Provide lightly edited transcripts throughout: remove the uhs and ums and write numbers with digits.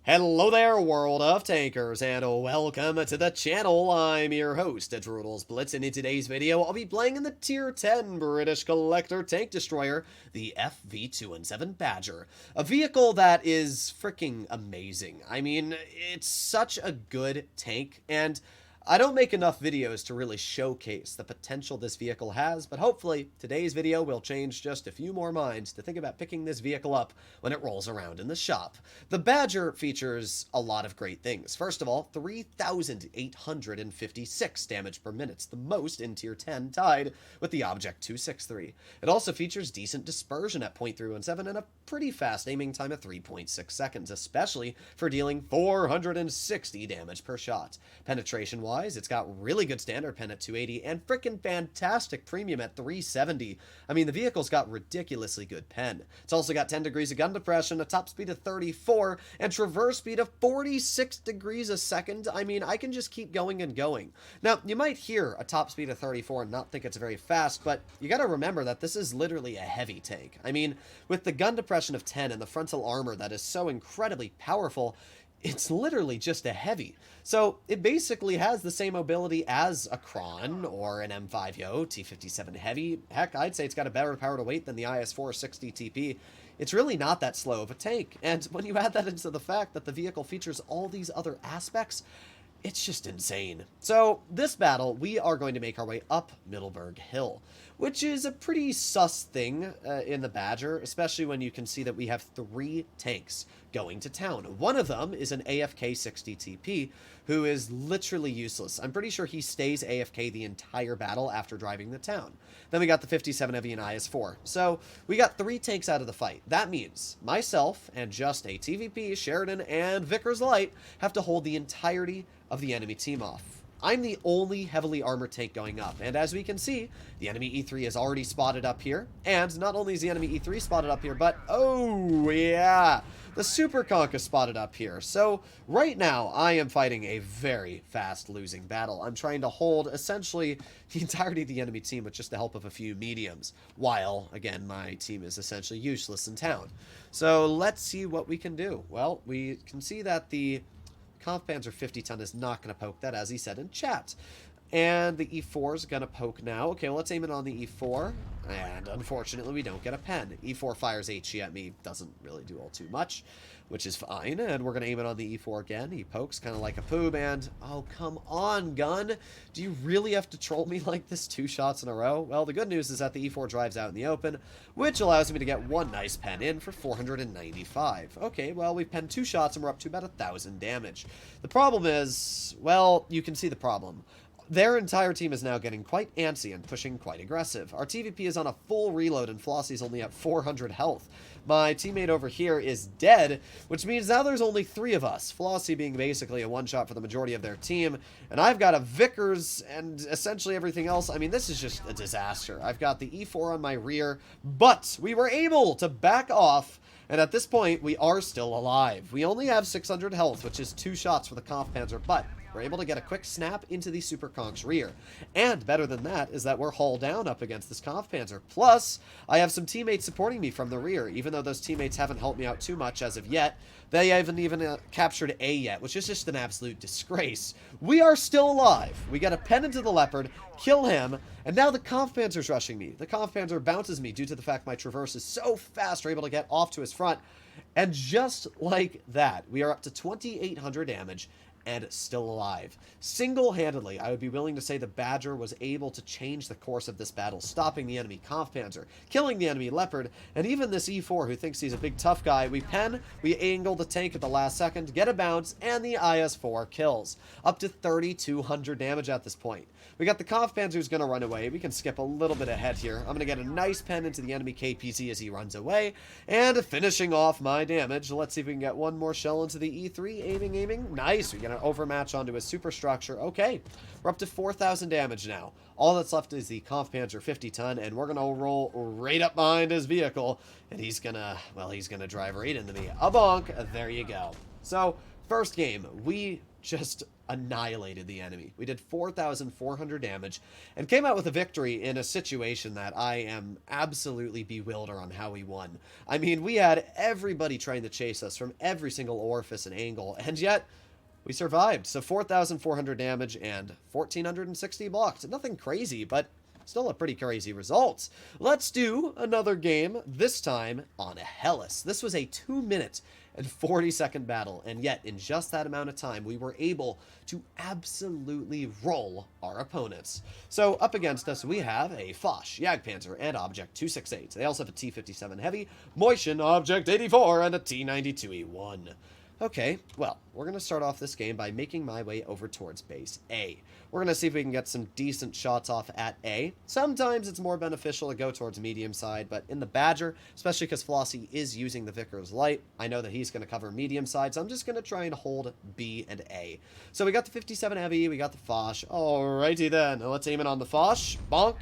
Hello there, world of tankers, and welcome to the channel. I'm your host, Blitz, and in today's video, I'll be playing in the Tier 10 British Collector Tank Destroyer, the FV217 Badger, a vehicle that is freaking amazing. I mean, it's such a good tank, and I don't make enough videos to really showcase the potential this vehicle has, but hopefully today's video will change just a few more minds to think about picking this vehicle up when it rolls around in the shop. The Badger features a lot of great things. First of all, 3,856 damage per minute, the most in Tier 10, tied with the Object 263. It also features decent dispersion at 0.317 and a pretty fast aiming time of 3.6 seconds, especially for dealing 460 damage per shot. Penetration-wise, it's got really good standard pen at 280 and frickin' fantastic premium at 370. I mean, the vehicle's got ridiculously good pen. It's also got 10 degrees of gun depression, a top speed of 34, and traverse speed of 46 degrees a second. I mean, I can just keep going and going. Now, you might hear a top speed of 34 and not think it's very fast, but you gotta remember that this is literally a heavy tank. I mean, with the gun depression of 10 and the frontal armor that is so incredibly powerful, it's literally just a heavy. So it basically has the same mobility as a Kron or an M5Yo T57 Heavy. Heck, I'd say it's got a better power to weight than the IS-4 60 TP. It's really not that slow of a tank. And when you add that into the fact that the vehicle features all these other aspects, it's just insane. So this battle, we are going to make our way up Middleburg Hill, which is a pretty sus thing in the Badger, especially when you can see that we have 3 tanks going to town. One of them is an AFK 60 TP, who is literally useless. I'm pretty sure he stays AFK the entire battle after driving the town. Then we got the 57 Heavy and IS-4. So we got 3 tanks out of the fight. That means myself and just a TVP, Sheridan, and Vickers Light have to hold the entirety of the enemy team off. I'm the only heavily armored tank going up, and as we can see, the enemy E3 is already spotted up here, and not only is the enemy E3 spotted up here, but, oh yeah, the Super Conk is spotted up here. So right now, I am fighting a very fast losing battle. I'm trying to hold essentially the entirety of the enemy team with just the help of a few mediums, while, again, my team is essentially useless in town. So let's see what we can do. Well, we can see that the Kampfpanzer 50 ton is not going to poke that, as he said in chat. And the E4 is going to poke now. Okay, well, let's aim it on the E4. And unfortunately, we don't get a pen. E4 fires HE at me. Doesn't really do all too much, which is fine. And we're going to aim it on the E4 again. He pokes kind of like a poob. And, oh, come on, gun. Do you really have to troll me like this 2 shots in a row? Well, the good news is that the E4 drives out in the open, which allows me to get 1 nice pen in for 495. Okay, well, we've penned 2 shots and we're up to about 1,000 damage. The problem is, well, you can see the problem. Their entire team is now getting quite antsy and pushing quite aggressive. Our TVP is on a full reload and Flossie's only at 400 health. My teammate over here is dead, which means now there's only 3 of us, Flossie being basically a one-shot for the majority of their team, and I've got a Vickers and essentially everything else. I mean, this is just a disaster. I've got the E4 on my rear, but we were able to back off, and at this point, we are still alive. We only have 600 health, which is 2 shots for the Kampfpanzer, but we're able to get a quick snap into the Super Conk's rear. And better than that is that we're hull down up against this Kampfpanzer. Plus, I have some teammates supporting me from the rear, even though those teammates haven't helped me out too much as of yet. They haven't even captured A yet, which is just an absolute disgrace. We are still alive. We got a pen into the Leopard, kill him, and now the Kampfpanzer's rushing me. The Kampfpanzer bounces me due to the fact my traverse is so fast we're able to get off to his front. And just like that, we are up to 2,800 damage and still alive. Single-handedly, I would be willing to say the Badger was able to change the course of this battle, stopping the enemy Kampfpanzer, killing the enemy Leopard, and even this E4 who thinks he's a big tough guy. We pen, we angle the tank at the last second, get a bounce, and the IS-4 kills. Up to 3,200 damage at this point. We got the Kampfpanzer who's going to run away. We can skip a little bit ahead here. I'm going to get a nice pen into the enemy KPZ as he runs away. And finishing off my damage, let's see if we can get one more shell into the E3. Aiming. Nice. We get an overmatch onto his superstructure. Okay. We're up to 4,000 damage now. All that's left is the Kampfpanzer 50 ton, and we're going to roll right up behind his vehicle. And he's going to, well, he's going to drive right into me. A bonk. There you go. So, first game, we just annihilated the enemy. We did 4,400 damage and came out with a victory in a situation that I am absolutely bewildered on how we won. I mean, we had everybody trying to chase us from every single orifice and angle, and yet we survived. So 4,400 damage and 1,460 blocked. Nothing crazy, but still a pretty crazy result. Let's do another game, this time on Hellas. This was a 2-minute and 40-second battle, and yet in just that amount of time, we were able to absolutely roll our opponents. So up against us, we have a Foch, Jagdpanzer, and Object 268. They also have a T-57 Heavy, Moitian, Object 84, and a T-92E1. Okay, well, we're going to start off this game by making my way over towards base A. We're going to see if we can get some decent shots off at A. Sometimes it's more beneficial to go towards medium side, but in the Badger, especially because Flossie is using the Vickers Light, I know that he's going to cover medium side, so I'm just going to try and hold B and A. So we got the 57 Heavy, we got the Foch. Alrighty then, let's aim it on the Foch. Bonk.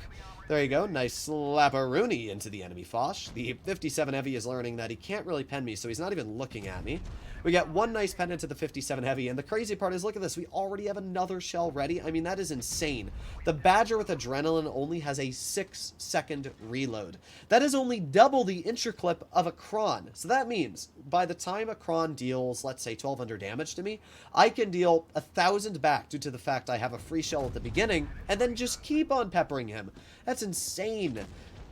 There you go, nice slapperoonie into the enemy Foch. The 57 Heavy is learning that he can't really pen me, so he's not even looking at me. We get one nice pen into the 57 Heavy, and the crazy part is, look at this, we already have another shell ready. I mean, that is insane. The Badger with Adrenaline only has a 6-second reload. That is only double the incher clip of a Kron. So that means, by the time a Kron deals, let's say, 1,200 damage to me, I can deal 1,000 back due to the fact I have a free shell at the beginning, and then just keep on peppering him. That's insane.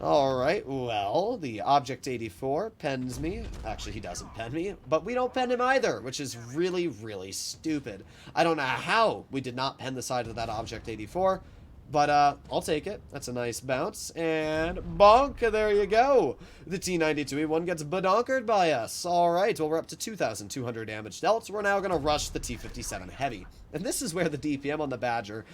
Alright, well, the Object 84 pens me. Actually, he doesn't pen me, but we don't pen him either, which is really, really stupid. I don't know how we did not pen the side of that Object 84, but I'll take it. That's a nice bounce, and bonk, there you go. The T-92E1 gets badonkered by us. Alright, well, we're up to 2,200 damage dealt, so we're now going to rush the T-57 Heavy. And this is where the DPM on the Badger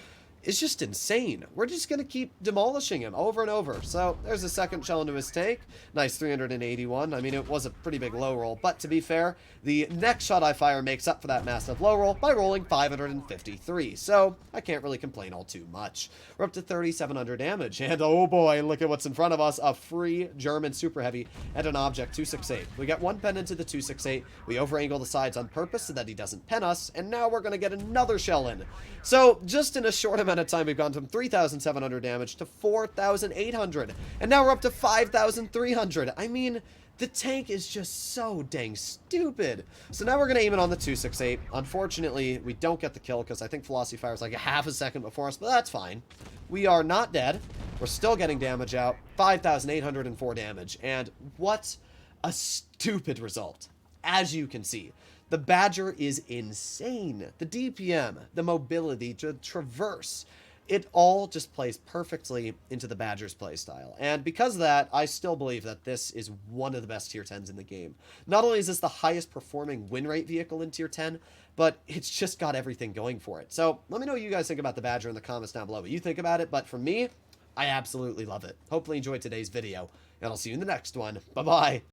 is just insane. We're just going to keep demolishing him over and over. So there's a second shell into his tank. Nice 381. I mean, it was a pretty big low roll, but to be fair, the next shot I fire makes up for that massive low roll by rolling 553. So I can't really complain all too much. We're up to 3,700 damage, and oh boy, look at what's in front of us. A free German Super Heavy and an Object 268. We got one pen into the 268. We over-angle the sides on purpose so that he doesn't pen us, and now we're going to get another shell in. So just in a short amount of time, we've gone from 3,700 damage to 4,800, and now we're up to 5,300. I mean, the tank is just so dang stupid. So now we're going to aim it on the 268. Unfortunately, we don't get the kill because I think Flossie fires like a half a second before us, but that's fine. We are not dead. We're still getting damage out. 5,804 damage, and what a stupid result, as you can see. The Badger is insane. The DPM, the mobility to traverse, it all just plays perfectly into the Badger's playstyle. And because of that, I still believe that this is one of the best tier 10s in the game. Not only is this the highest performing win rate vehicle in tier 10, but it's just got everything going for it. So let me know what you guys think about the Badger in the comments down below. What you think about it, but for me, I absolutely love it. Hopefully you enjoyed today's video, and I'll see you in the next one. Bye-bye.